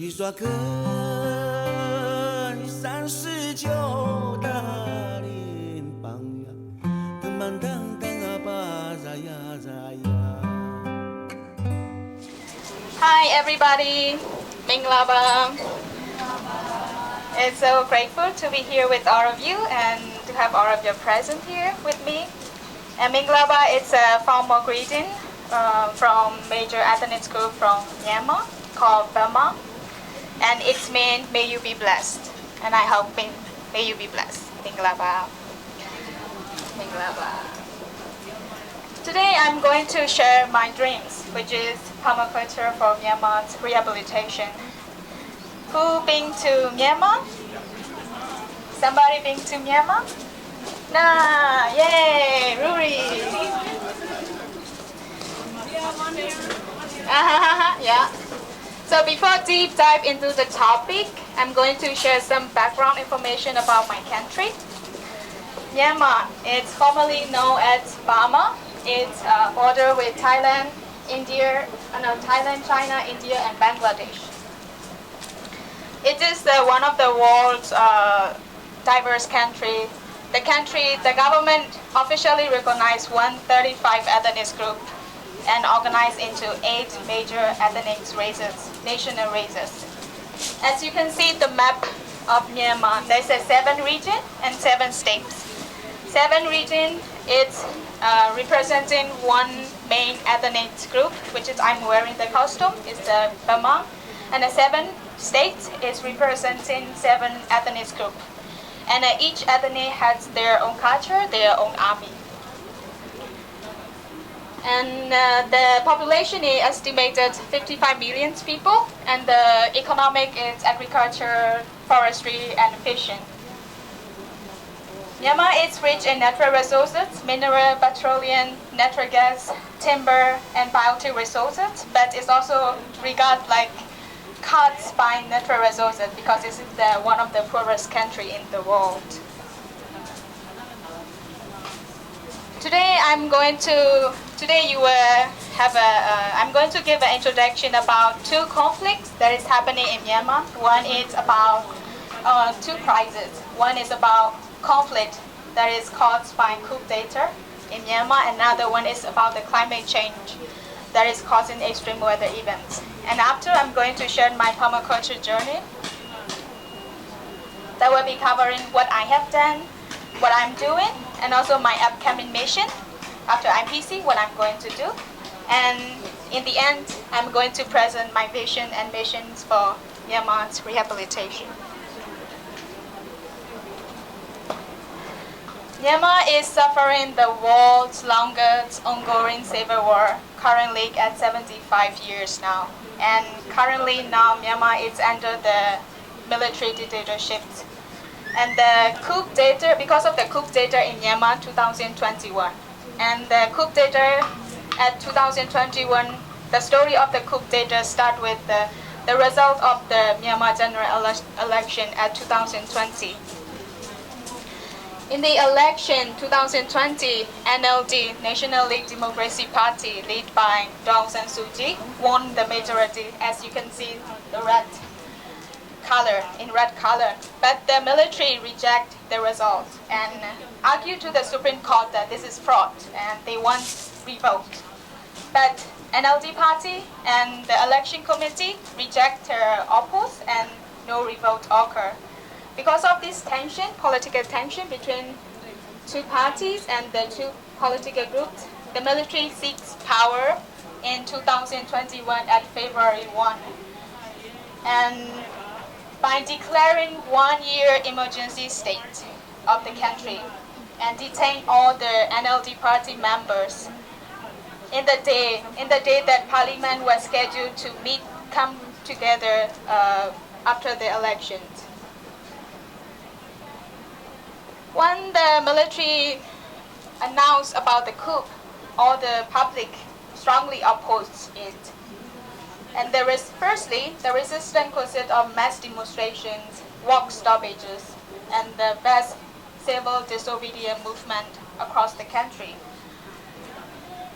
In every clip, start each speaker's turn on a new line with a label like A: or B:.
A: 一刷根39大林邦呀，腾满腾腾啊巴扎呀扎呀。
B: Hi everybody, Minglaba. It's so grateful to be here with all of you and to have all of you present here with me. And Minglaba is a formal greeting from major ethnic group from Myanmar called Burma. And it means may you be blessed. And I hope may you be blessed. Minglaba. Minglaba. Today I'm going to share my dreams, which is permaculture for Myanmar's rehabilitation. Who been to Myanmar? Somebody been to Myanmar? Nah, yay, Ruri. Yeah. So before deep dive into the topic, I'm going to share some background information about my country. Myanmar, it's formerly known as Burma. It's border with Thailand, Thailand, China, India, and Bangladesh. It is one of the world's diverse country. The government officially recognized 135 ethnic groups and organized into 8 major ethnic races, national races. As you can see the map of Myanmar, there's a 7 regions and 7 states. 7 regions, it's representing one main ethnic group, which is I'm wearing the costume, is the Burma, and the 7 states is representing 7 ethnic groups. And each ethnic has their own culture, their own army. And the population is estimated 55 million people, and the economic is agriculture, forestry, and fishing. Myanmar is rich in natural resources, mineral, petroleum, natural gas, timber, and biotic resources, but it's also regarded like cuts by natural resources because this is one of the poorest country in the world. Today I'm going to give an introduction about 2 conflicts that is happening in Myanmar. One is about 2 crises. One is about conflict that is caused by coup d'etat in Myanmar. Another one is about the climate change that is causing extreme weather events. And after, I'm going to share my permaculture journey that will be covering what I have done, what I'm doing, and also my upcoming mission after IPC, what I'm going to do. And in the end, I'm going to present my vision and missions for Myanmar's rehabilitation. Myanmar is suffering the world's longest ongoing civil war, currently at 75 years now. And currently now Myanmar is under the military dictatorship. And the coup d'etat, because of the coup d'etat in Myanmar 2021. And the coup d'etat at 2021, the story of the coup d'etat starts with the result of the Myanmar general election at 2020. In the election 2020, NLD, National League Democracy Party, led by Daw San Suu Kyi, won the majority, as you can see the red color. But the military reject the result and argue to the Supreme Court that this is fraud and they want revote. But NLD party and the election committee reject their oppose and no revote occur. Because of this tension, political tension between 2 parties and the 2 political groups, the military seeks power in 2021 at February 1. And by declaring 1-year emergency state of the country and detain all the NLD party members in the day that Parliament was scheduled to come together after the elections. When the military announced about the coup, all the public strongly opposed it. And firstly, the resistance consisted of mass demonstrations, work stoppages, and the vast civil disobedience movement across the country.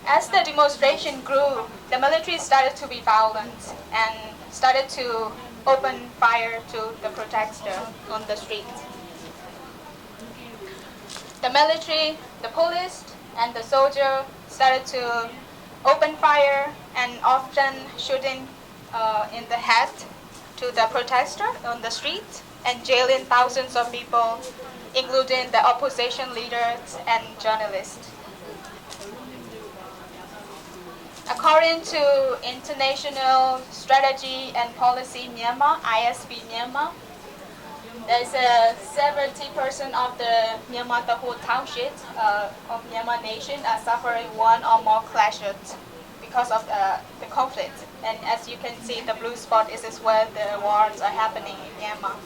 B: As the demonstration grew, the military started to be violent and started to open fire to the protester on the street. The military, the police, and the soldier started to open fire and often shooting in the head to the protester on the street and jailing thousands of people, including the opposition leaders and journalists. According to International Strategy and Policy Myanmar, ISP Myanmar, there's 70% of the Myanmar, the whole township of Myanmar nation are suffering one or more clashes because of the conflict. And as you can see, the blue spot is where the wars are happening in Myanmar.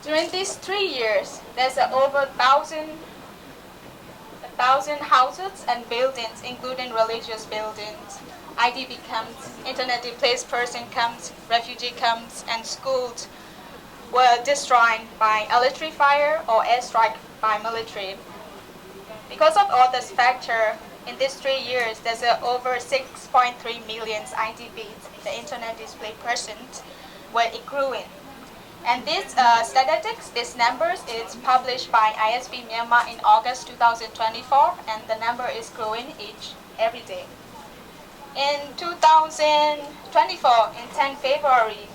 B: During these 3 years, there's over 1,000 houses and buildings, including religious buildings, IDP camps, internet displaced person camps, refugee camps, and schools were destroyed by artillery fire or airstrike by military. Because of all this factor, in these 3 years, there's over 6.3 million IDPs, the internet displaced persons, were growing. And these statistics, these numbers, is published by ISP Myanmar in August 2024, and the number is growing every day. In 2024, in 10 February,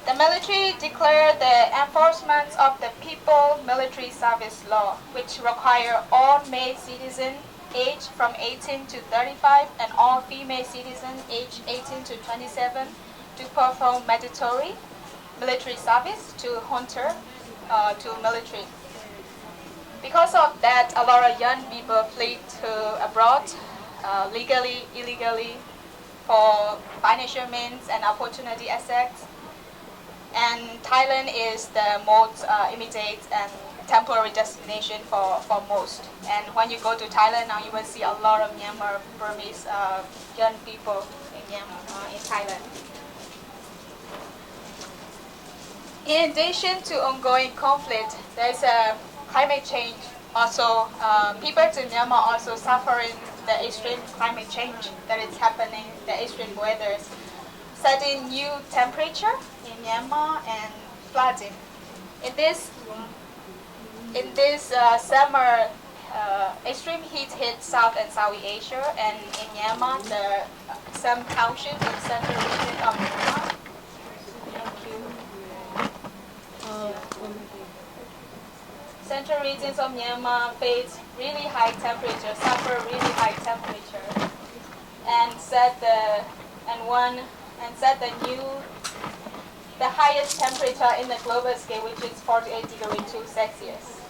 B: the military declared the enforcement of the People Military Service Law, which require all male citizens aged from 18 to 35 and all female citizens aged 18 to 27 to perform mandatory military service to hunter to military. Because of that, a lot of young people flee to abroad, legally, illegally, for financial means and opportunity assets. And Thailand is the most immediate and temporary destination for most. And when you go to Thailand now, you will see a lot of Myanmar Burmese young people in Thailand. In addition to ongoing conflict, there's a climate change. Also, people in Myanmar also suffering the extreme climate change that is happening, the extreme weathers, setting new temperature in Myanmar and flooding. In this summer, extreme heat hit South and Southeast Asia, and in Myanmar, some townships in central region of Myanmar. Central regions of Myanmar face really high temperature, suffer really high temperature, and set the highest temperature in the global scale, which is 48 degrees Celsius.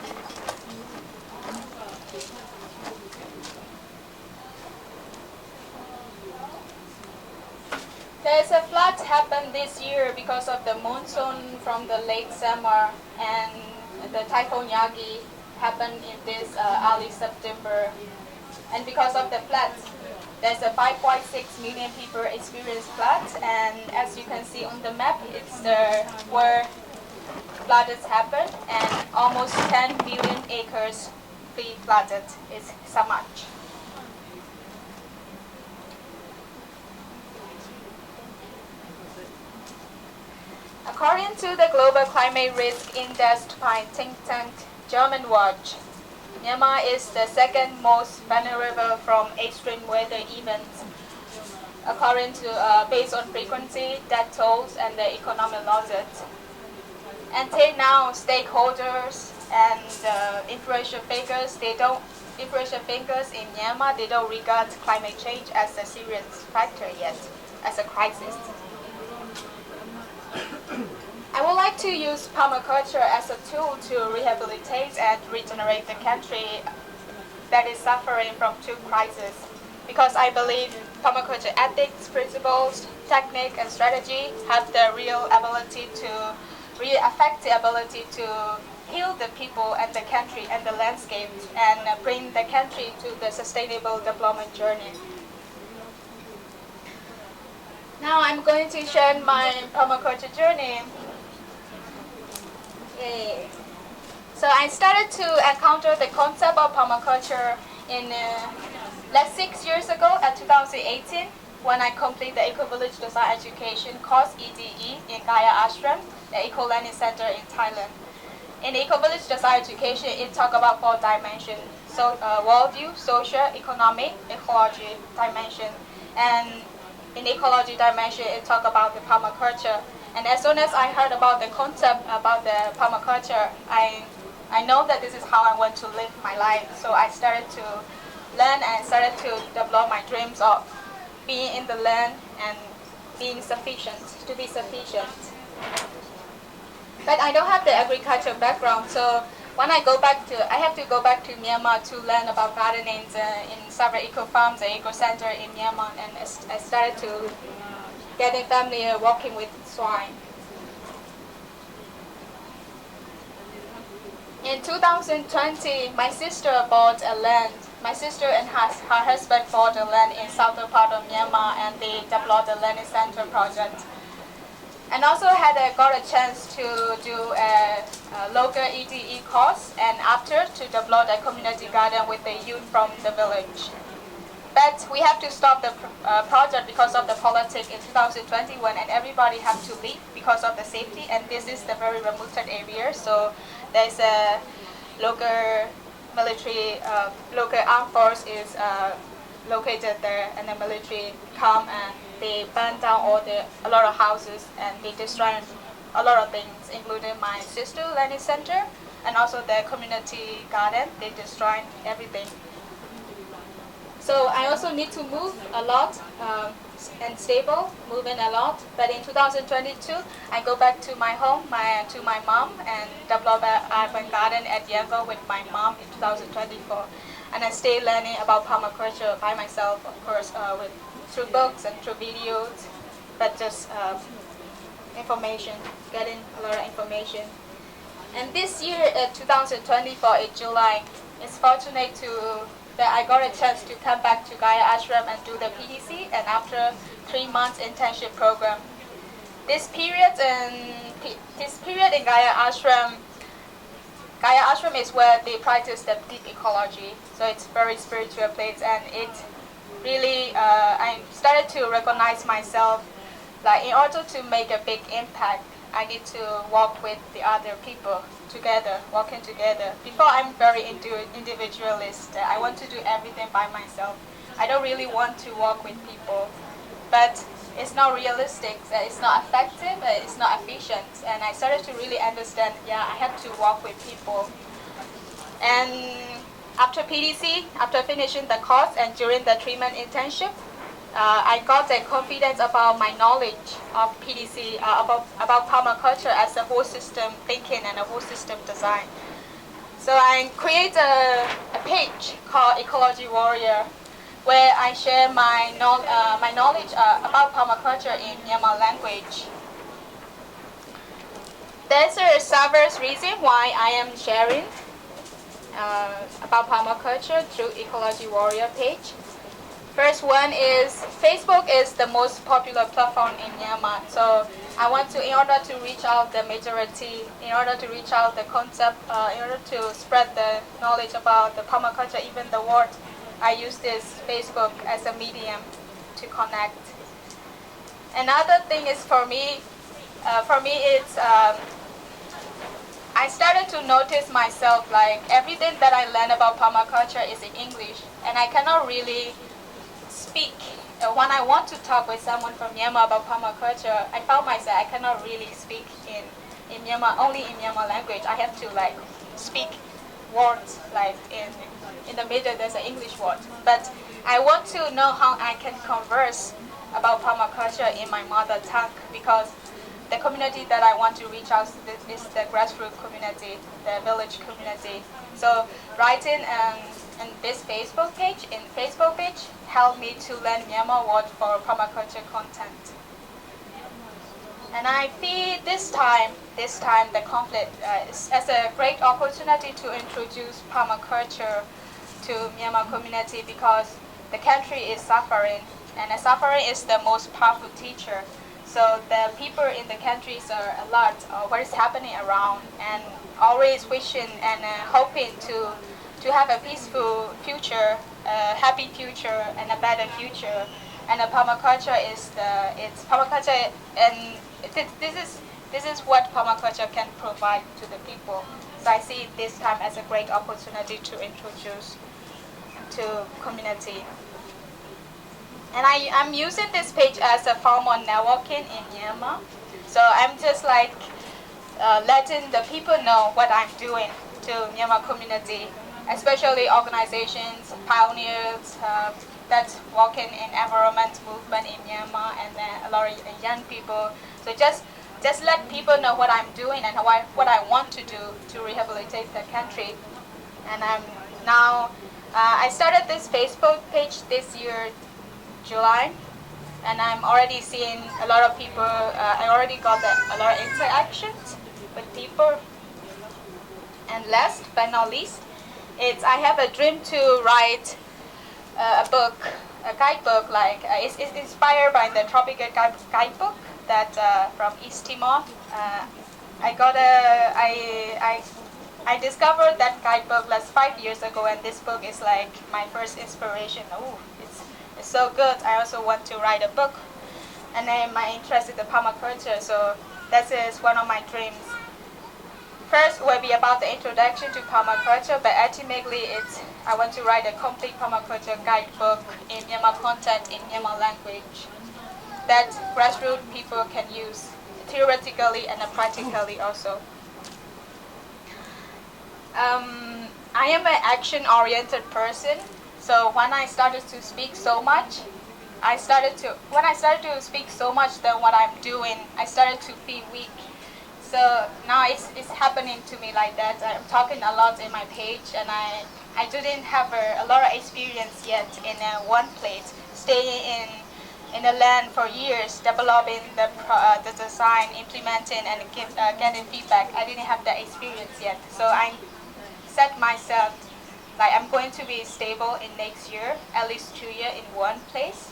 B: There's a flood happened this year because of the monsoon from the late summer, and the Typhoon Yagi happened in this early September. And because of the floods, there's a 5.6 million people experience floods, and as you can see on the map, it's where floods happen, and almost 10 million acres be flooded. It's so much. According to the Global Climate Risk Index by think tank German Watch, Myanmar is the second most vulnerable from extreme weather events, according to based on frequency, death tolls, and the economic losses. Until now, stakeholders and influential figures in Myanmar, they don't regard climate change as a serious factor yet, as a crisis. I would like to use permaculture as a tool to rehabilitate and regenerate the country that is suffering from two crises, because I believe permaculture ethics, principles, technique, and strategy have the real ability to heal the people and the country and the landscape and bring the country to the sustainable development journey. Now I'm going to share my permaculture journey. So I started to encounter the concept of permaculture In last 6 years ago, at 2018, when I complete the Eco-Village Design Education course, EDE, in Gaya Ashram, the Eco-Learning Center in Thailand. In Eco-Village Design Education, it talks about 4 dimensions, so worldview, social, economic, ecology dimension. And in ecology dimension, it talks about the permaculture. And as soon as I heard about the concept about the permaculture, I know that this is how I want to live my life. So I started to learn and started to develop my dreams of being in the land and being sufficient, to be sufficient. But I don't have the agriculture background, so when I have to go back to Myanmar to learn about gardening in several eco farms and eco center in Myanmar, and I started to getting familiar working with swine. In 2020, my sister bought a land. My sister and her husband bought a land in southern part of Myanmar, and they developed the learning center project. And also got a chance to do a local EDE course, and after to develop a community garden with the youth from the village. But we have to stop the project because of the politics in 2021, and everybody have to leave because of the safety. And this is the very remote area, so there's a local military, local armed force is located there, and the military come and they burn down a lot of houses, and they destroy a lot of things, including my sister learning center and also the community garden. They destroy everything. So I also need to move a lot and stable, moving a lot. But in 2022, I go back to my home, to my mom, and develop an urban garden at Yevo with my mom in 2024. And I stay learning about permaculture by myself, of course, through books and through videos, but just information, getting a lot of information. And this year, 2024, in July, it's fortunate that I got a chance to come back to Gaya Ashram and do the PDC, and after 3 months internship program. This period in Gaya Ashram is where they practice the deep ecology. So it's very spiritual place, and it really I started to recognize myself. Like, in order to make a big impact, I need to walk with the other people together, working together. Before, I'm very individualist. I want to do everything by myself. I don't really want to work with people, but it's not realistic, it's not effective, it's not efficient. And I started to really understand, I have to work with people. And after PDC, after finishing the course and during the 3-month internship, I got the confidence about my knowledge of PDC, about permaculture as a whole system thinking and a whole system design. So I create a page called Ecology Warrior, where I share my knowledge about permaculture in Myanmar language. There's several reasons why I am sharing about permaculture through Ecology Warrior page. First one is Facebook is the most popular platform in Myanmar. So I want to, in order to reach out the majority, in order to reach out the concept, in order to spread the knowledge about the permaculture, even the world, I use this Facebook as a medium to connect. Another thing is for me it's I started to notice myself, like, everything that I learn about permaculture is in English, and I cannot really speak. When I want to talk with someone from Myanmar about permaculture, I found myself I cannot really speak in Myanmar, only in Myanmar language. I have to speak words in the middle there's an English word. But I want to know how I can converse about permaculture in my mother tongue, because the community that I want to reach out to is the grassroots community, the village community. So writing in this Facebook page helped me to learn Myanmar word for permaculture content. And I feel this time the conflict is as a great opportunity to introduce permaculture to Myanmar community, because the country is suffering, and the suffering is the most powerful teacher. So the people in the countries are alert of what is happening around, and always wishing and hoping to to have a peaceful future, a happy future, and a better future. And the permaculture is permaculture, and this is what permaculture can provide to the people. So I see this time as a great opportunity to introduce to community. And I'm using this page as a form of networking in Myanmar. So I'm just like letting the people know what I'm doing to Myanmar community, especially organizations, pioneers that's working in environment movement in Myanmar, and then a lot of young people. So just let people know what I'm doing and what I want to do to rehabilitate the country. And I started this Facebook page this year, July, and I'm already seeing a lot of people. I already got a lot of interactions with people. And last but not least, I have a dream to write a book, a guidebook. It's inspired by the tropical guidebook that from East Timor. I discovered that guidebook 5 years ago, and this book is like my first inspiration. Oh, it's so good. I also want to write a book, and then my interest in the permaculture. So that is one of my dreams. First will be about the introduction to permaculture, but ultimately I want to write a complete permaculture guidebook in Myanmar content, in Myanmar language, that grassroots people can use theoretically and practically also. I am an action-oriented person, so when I started to speak so much, then what I'm doing, I started to feel weak. So now it's happening to me like that. I'm talking a lot in my page, and I didn't have a lot of experience yet in one place, staying in a land for years, developing the design, implementing, and getting feedback. I didn't have that experience yet. So I set myself, I'm going to be stable in next year, at least 2 years in one place,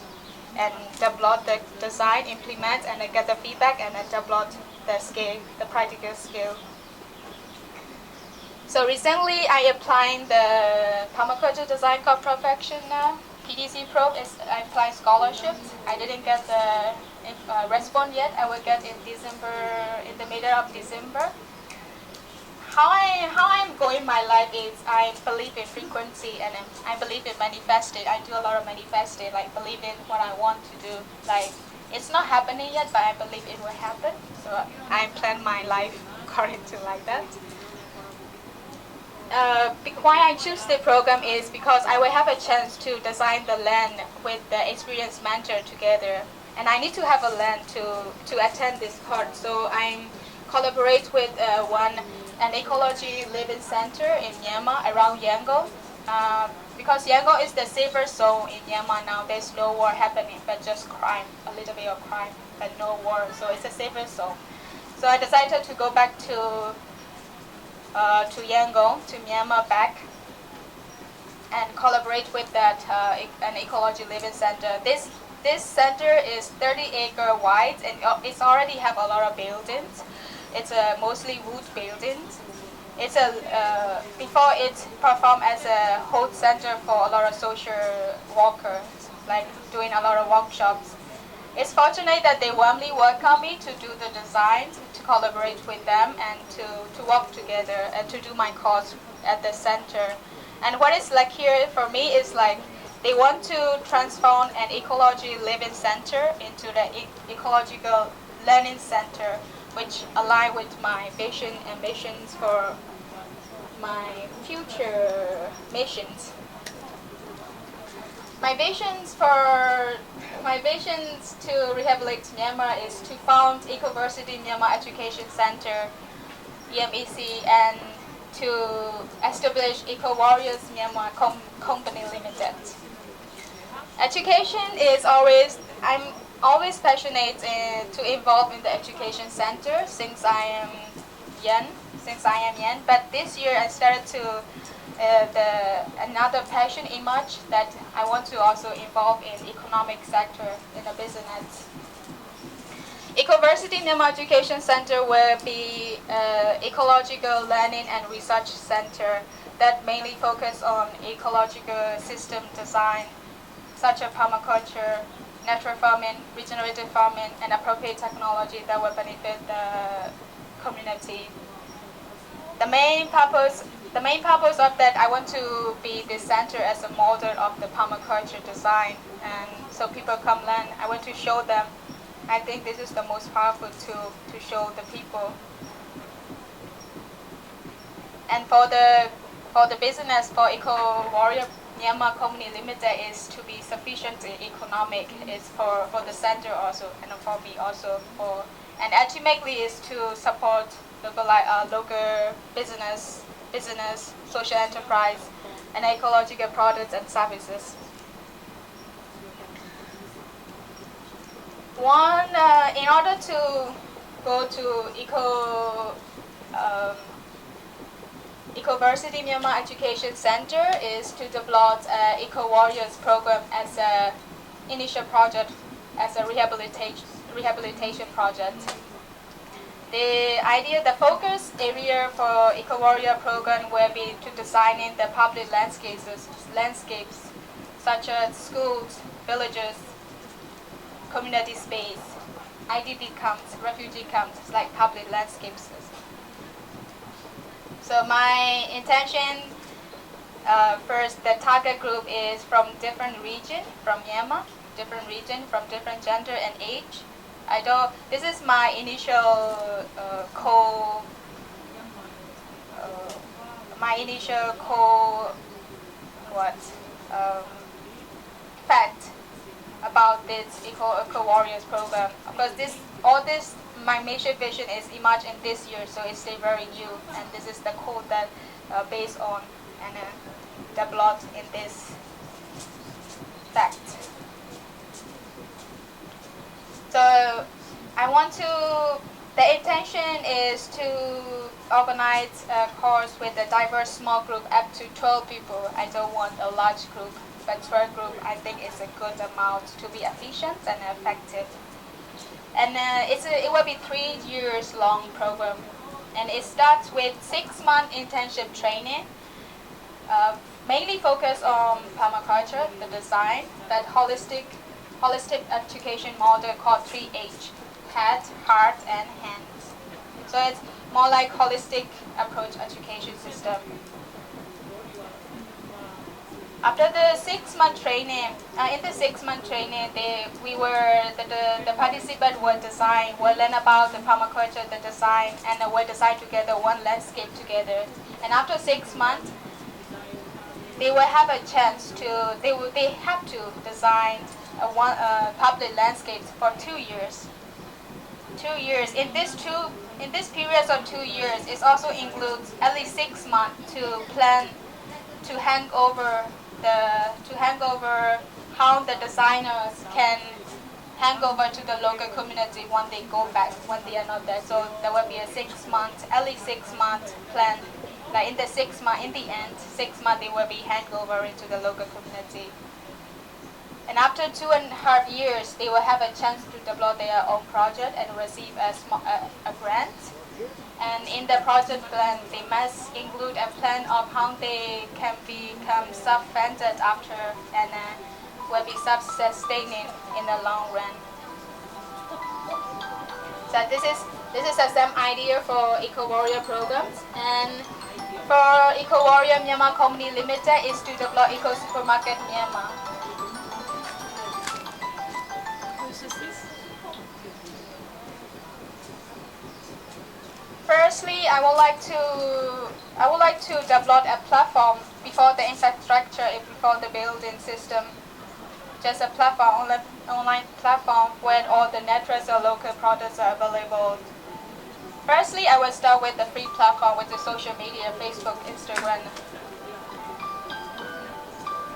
B: and develop the design, implement, and get the feedback, and then develop the skill, the practical skill. So recently I applied the permaculture design called perfection PDC Pro. I applied scholarship. I didn't get the response yet. I will get in December, in the middle of December. How I'm going my life is I believe in frequency, and I believe in manifesting. I do a lot of manifesting, believe in what I want to do. It's not happening yet, but I believe it will happen. So I plan my life according to like that. Why I choose the program is because I will have a chance to design the land with the experienced mentor together, and I need to have a land to attend this part. So I collaborate with an ecology living center in Myanmar around Yangon. Because Yangon is the safer zone in Myanmar now. There's no war happening, but just crime, a little bit of crime, but no war. So it's a safer zone. So I decided to go back to Yangon, to Myanmar back, and collaborate with an ecology living center. This center is 30-acre wide, and it's already have a lot of buildings. It's mostly wood buildings. It's before it performed as a host center for a lot of social workers, doing a lot of workshops. It's fortunate that they warmly welcome me to do the design, to collaborate with them, and to work together and to do my course at the center. And what it's like here for me is they want to transform an ecology living center into the ecological learning center, which align with my vision and missions for my future missions. My visions to rehabilitate Myanmar is to found Ecoversity Myanmar Education Center, EMEC, and to establish Eco Warriors Myanmar Company Limited. Education is I'm always passionate to involve in the education center since I am young. But this year I started to another passion emerged that I want to also involve in economic sector in the business. Ecoversity Myanmar Education Center will be ecological learning and research center that mainly focus on ecological system design, such as permaculture, natural farming, regenerative farming, and appropriate technology that will benefit the community. The main purpose of that, I want to be the center as a model of the permaculture design, and so people come learn. I want to show them. I think this is the most powerful tool to show the people. And for the business, for Eco Warrior Myanmar Company Limited, is to be sufficiently economic. It's for the center also, and for me also. And ultimately is to support local business, social enterprise, and ecological products and services. In order to go to Ecoversity Myanmar Education Center is to develop Eco Warriors program as an initial project, as a rehabilitation project. The focus area for Eco Warrior program will be to designing the public landscapes such as schools, villages, community space, IDP camps, refugee camps, like public landscapes. So my intention, first, the target group is from different region, from Myanmar, from different gender and age. This is my initial fact about this Eco Warriors program. Of course, my major vision is emerged in this year, so it's still very new, and this is the code that based on and developed in this fact. So the intention is to organize a course with a diverse small group up to 12 people. I don't want a large group, but 12 group I think is a good amount to be efficient and effective. And it will be 3 years long program, and it starts with 6-month internship training, mainly focused on permaculture, the design, that holistic education model called 3H: head, heart, and hands. So it's more like holistic approach education system. After the 6-month training, the participants will learn about the permaculture, the design, and will design together one landscape together. And after 6 months, they will have a chance they have to design public landscapes for 2 years. 2 years. In this period of 2 years, it also includes at least 6 months to plan, to hand over how the designers can hand over to the local community when they go back, when they are not there. So there will be a 6 months, at least 6 months plan. Like in the 6 months, in the end, 6 months they will be hand over into the local community. And after 2.5 years, they will have a chance to develop their own project and receive a grant. And in the project plan, they must include a plan of how they can become self-funded after and will be self-sustaining in the long run. So this is some idea for Eco Warrior programs. And for Eco Warrior Myanmar Company Limited is to develop Eco Supermarket Myanmar. Firstly, I would like to develop a platform before the infrastructure, before the building system. Just a platform, online platform where all the networks or local products are available. Firstly, I will start with the free platform with the social media, Facebook, Instagram.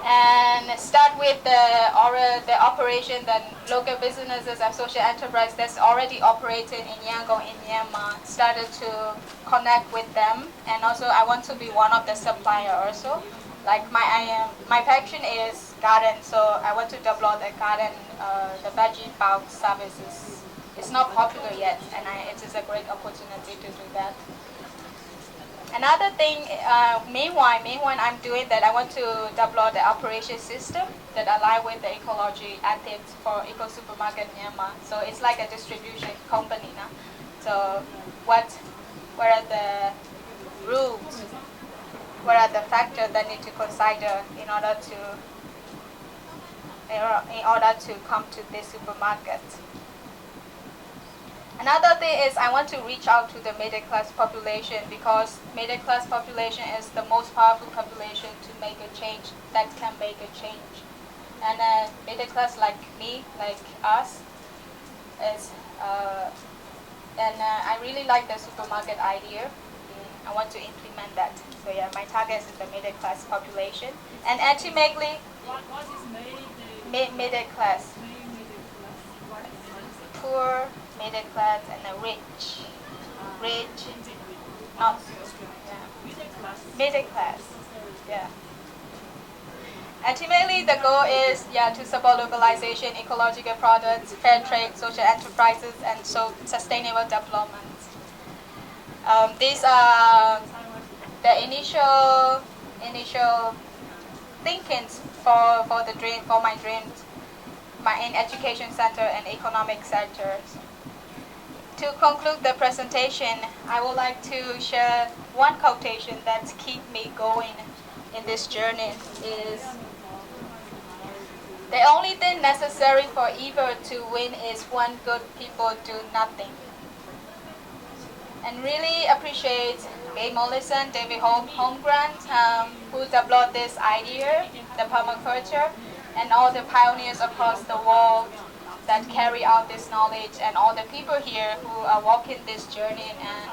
B: And start with the operation that local businesses and social enterprise that's already operating in Yangon in Myanmar, started to connect with them. And also I want to be one of the supplier also. Like my passion is garden, so I want to develop the garden, the veggie bulk services. It's not popular yet, and it is a great opportunity to do that. Another thing, meanwhile I'm doing that, I want to develop the operation system that align with the ecology ethics for Eco Supermarket Myanmar. So it's like a distribution company now. So what are the rules? What are the factors that need to consider in order to come to this supermarket? Another thing is I want to reach out to the middle class population, because middle class population is the most powerful population to make a change, that can make a change. And middle class like me, like us, is I really like the supermarket idea. I want to implement that. So yeah, my target is the middle class population. And ultimately,
C: What is
B: middle class,
C: What is
B: poor, middle class, and the rich. Not middle class. Yeah. Ultimately, the goal is to support localization, ecological products, fair trade, social enterprises, and so sustainable development. These are the initial thinkings for my dreams, in education sector and economic sectors. To conclude the presentation, I would like to share one quotation that keeps me going in this journey. Is the only thing necessary for evil to win is when good people do nothing. And really appreciate Bay Mollison, David Holmgren, who developed this idea, the permaculture, and all the pioneers across the world that carry out this knowledge, and all the people here who are walking this journey. And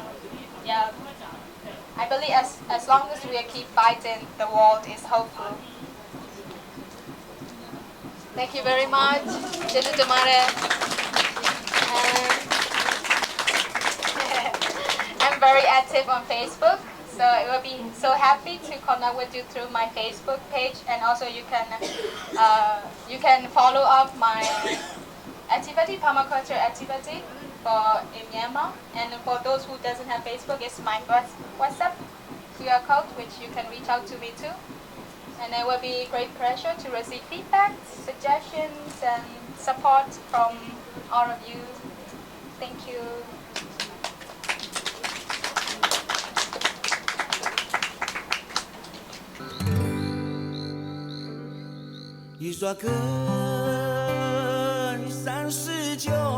B: I believe as long as we keep fighting, the world is hopeful. Thank you very much. I'm very active on Facebook, so I will be so happy to connect with you through my Facebook page, and also you can follow up my activity, permaculture activity in Myanmar. And for those who doesn't have Facebook, it's my WhatsApp QR code, which you can reach out to me too. And it will be a great pleasure to receive feedback, suggestions, and support from all of you. Thank you.
A: 一刷根三十九。